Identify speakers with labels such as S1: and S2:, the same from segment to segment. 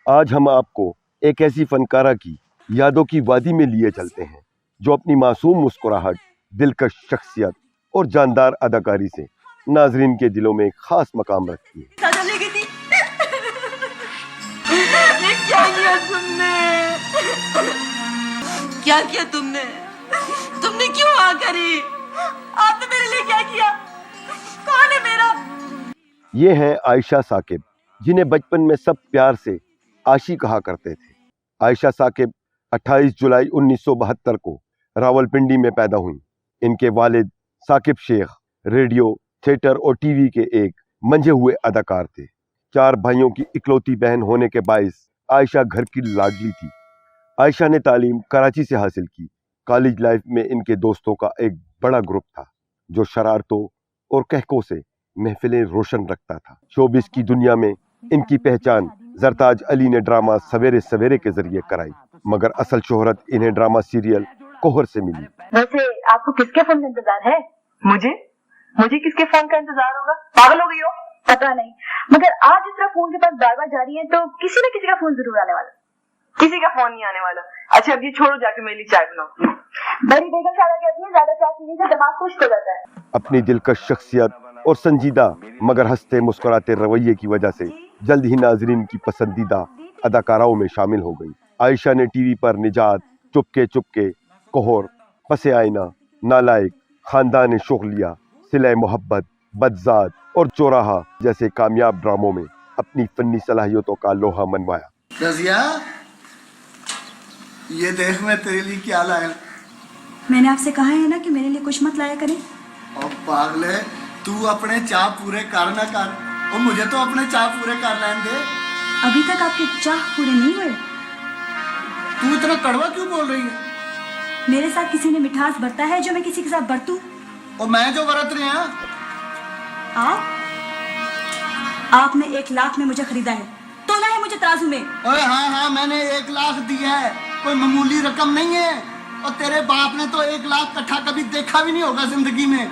S1: آج ہم آپ کو ایک ایسی فنکارہ کی یادوں کی وادی میں لیے چلتے ہیں جو اپنی معصوم مسکراہٹ، دلکش شخصیت اور جاندار اداکاری سے ناظرین کے دلوں میں ایک خاص مقام رکھتی ہے۔
S2: کیا کیا تم نے کیوں کری؟ آپ نے میرے لیے کیا کیا؟ کون ہے میرا؟
S1: یہ ہیں عائشہ ثاقب، جنہیں بچپن میں سب پیار سے عاشی کہا کرتے تھے۔ عائشہ ثاقب 28 جولائی 1972 کو راولپنڈی میں پیدا ہوئیں۔ ان کے والد ثاقب شیخ ریڈیو، تھیٹر اور ٹی وی کے ایک منجھے ہوئے اداکار تھے۔ 4 بھائیوں کی اکلوتی بہن ہونے کے باعث عائشہ گھر کی لاڈلی تھی۔ عائشہ نے تعلیم کراچی سے حاصل کی۔ کالج لائف میں ان کے دوستوں کا ایک بڑا گروپ تھا جو شرارتوں اور کہکوں سے محفلیں روشن رکھتا تھا۔ شوبز کی دنیا میں ان کی پہچان زرتاج علی نے ڈرامہ سویرے سویرے کے ذریعے کرائی، مگر اصل شہرت انہیں ڈرامہ سیریل کوہر سے ملی۔
S3: ویسے آپ کو کس کے فون کا انتظار ہے؟ مجھے کس کے فون کا انتظار ہوگا؟ پاگل ہو گئی ہو؟ پتا نہیں، مگر آپ جس طرح فون کے پاس بار بار جا رہی ہیں تو کسی نہ کسی کا فون ضرور آنے والا۔
S2: کسی کا فون نہیں آنے والا۔ اچھا اب یہ چھوڑو، جا کے میرے لیے چائے بناؤ۔
S3: بڑی بیگم شادہ کہتی ہے زیادہ چائے پینے سے دماغ خشک ہو جاتا ہے۔
S1: اپنی دلکش شخصیت اور سنجیدہ مگر ہنستے مسکراتے رویے کی وجہ سے جلد ہی ناظرین کی پسندیدہ اداکاراؤں میں شامل ہو گئی۔ عائشہ نے ٹی وی پر نجات، چپکے چپکے، کوہر، پس آئینہ، نالائق، خاندان شغلیہ، صلہ محبت، بدذات اور چوراہا جیسے کامیاب ڈراموں میں اپنی فنی صلاحیتوں کا لوہا منوایا۔
S4: رضیہ، یہ دیکھ میں تیرے لیے کیا لایا۔
S5: میں نے آپ سے کہا ہے نا کہ میرے لیے کچھ مت لایا کریں۔
S4: اور پاگلے، تو اپنے چاہ پورے کر نہ کر، اور مجھے تو اپنے چاہ پورے کر لین دے۔
S5: ابھی تک آپ کے چاہ پورے نہیں ہوئے؟
S4: تو اتنا کڑوا کیوں بول رہی ہے؟
S5: میرے ساتھ کسی نے مٹھاس برتا ہے جو میں کسی کے ساتھ برتوں؟
S4: اور میں جو برت رہی ہوں؟
S5: آپ نے 1 لاکھ میں مجھے خریدا ہے، تولا ہے مجھے ترازو میں۔
S4: اوے ہاں میں نے 1 لاکھ دیا ہے، کوئی معمولی رقم نہیں ہے۔ اور تیرے باپ نے تو 1 لاکھ کٹھا کبھی دیکھا بھی نہیں ہوگا زندگی میں۔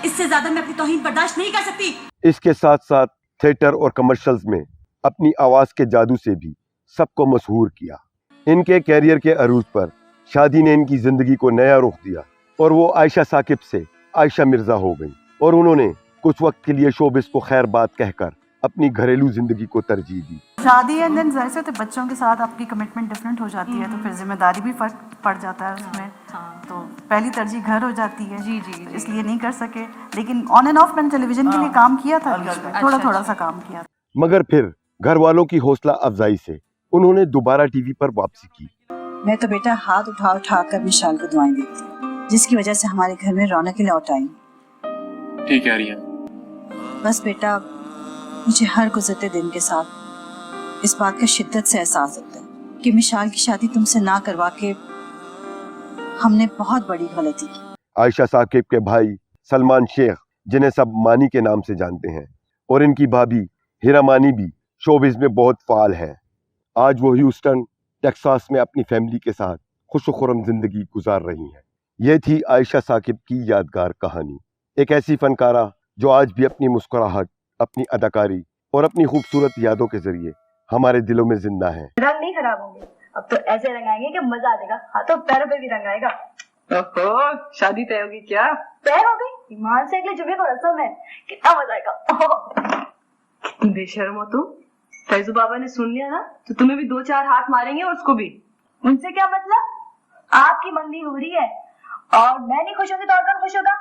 S5: اس سے زیادہ میں اپنی توہین برداشت نہیں کر سکتی۔
S1: اس کے ساتھ ساتھ تھیٹر اور کمرشلز میں اپنی آواز کے جادو سے بھی سب کو مسحور کیا۔ ان کے کیریئر کے عروج پر شادی نے ان کی زندگی کو نیا رخ دیا اور وہ عائشہ ثاقب سے عائشہ مرزا ہو گئی، اور انہوں نے کچھ وقت کے لیے شوبز کو خیر بات کہہ کر اپنی گھریلو زندگی کو ترجیح دی۔
S6: شادی اینڈ دین ظاہر سے تو بچوں کے ساتھ آپ کی کمٹمنٹ ڈفرینٹ ہو جاتی ہے، تو پھر ذمہ داری بھی فرق پڑ جاتا ہے اس میں، تو پہلی ترجیح گھر ہو جاتی ہے، اس لیے نہیں کر سکے۔ لیکن آن اینڈ آف میں نے ٹیلی ویژن کے لیے کام کیا تھا، تھوڑا سا کام کیا تھا۔
S1: مگر پھر گھر والوں کی حوصلہ افزائی سے انہوں نے دوبارہ ٹی وی پر واپسی کی۔
S7: میں تو بیٹا ہاتھ اٹھا کر مشال کو دعائیں دیتی ہوں، جس کی وجہ سے ہمارے گھر میں رونق لوٹ آئی۔
S8: ٹھیک ہے ریان،
S7: بس بیٹا مجھے ہر گزرتے دن کے ساتھ اس بات کا شدت سے احساس ہوتا ہے کہ مشال کی شادی تم سے نہ کروا کے ہم نے بہت بڑی غلطی کی۔
S1: عائشہ ثاقب کے بھائی سلمان شیخ، جنہیں سب مانی کے نام سے جانتے ہیں، اور ان کی بھابھی ہیرا مانی بھی شوبز میں بہت فعال ہیں۔ آج وہ ہیوسٹن، ٹیکساس میں اپنی فیملی کے ساتھ خوش و خرم زندگی گزار رہی ہیں۔ یہ تھی عائشہ ثاقب کی یادگار کہانی، ایک ایسی فنکارہ جو آج بھی اپنی مسکراہٹ، اپنی اداکاری اور اپنی خوبصورت یادوں کے ذریعے ہمارے دلوں میں زندہ ہیں۔
S3: رنگ نہیں خراب ہوں گے، اب تو ایسے رنگ آئیں گے کہ مزہ آ جائے گا، ہاتھوں پیروں پہ بھی رنگ آئے گا۔
S2: شادی طے ہوگی کیا؟
S3: طے ہو گئی، ایمان سے اگلے جمعے کو رسم ہے، کتنا مزہ آئے گا۔
S2: کتنی بے شرم ہو تم۔ فیضو بابا نے سن لیا نا تو تمہیں بھی 2-4 ہاتھ ماریں گے، اور اس کو بھی۔
S3: ان سے کیا مطلب؟ آپ کی منگنی ہو رہی ہے اور میں نہیں خوش ہوں گی تو اور کون خوش ہوگا؟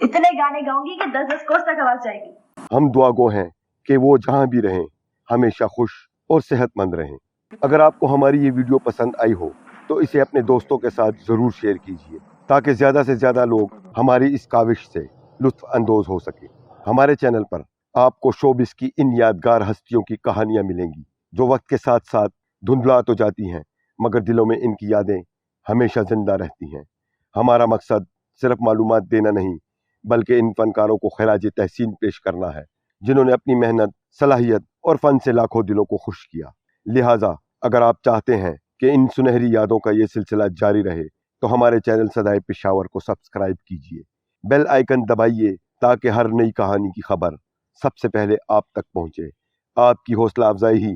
S3: اتنے گانے گاؤں گی کہ 10 کوس تک آواز جائے گی۔
S1: ہم دعا گو ہیں کہ وہ جہاں بھی رہیں ہمیشہ خوش اور صحت مند رہیں۔ اگر آپ کو ہماری یہ ویڈیو پسند آئی ہو تو اسے اپنے دوستوں کے ساتھ ضرور شیئر کیجیے تاکہ زیادہ سے زیادہ لوگ ہماری اس کاوش سے لطف اندوز ہو سکیں۔ ہمارے چینل پر آپ کو شوبز کی ان یادگار ہستیوں کی کہانیاں ملیں گی جو وقت کے ساتھ ساتھ دھندلا تو جاتی ہیں، مگر دلوں میں ان کی یادیں ہمیشہ زندہ رہتی ہیں۔ ہمارا مقصد صرف معلومات دینا نہیں بلکہ ان فنکاروں کو خراج تحسین پیش کرنا ہے جنہوں نے اپنی محنت، صلاحیت اور فن سے لاکھوں دلوں کو خوش کیا۔ لہٰذا اگر آپ چاہتے ہیں کہ ان سنہری یادوں کا یہ سلسلہ جاری رہے تو ہمارے چینل صدائے پشاور کو سبسکرائب کیجیے، بیل آئیکن دبائیے تاکہ ہر نئی کہانی کی خبر سب سے پہلے آپ تک پہنچے۔ آپ کی حوصلہ افزائی ہی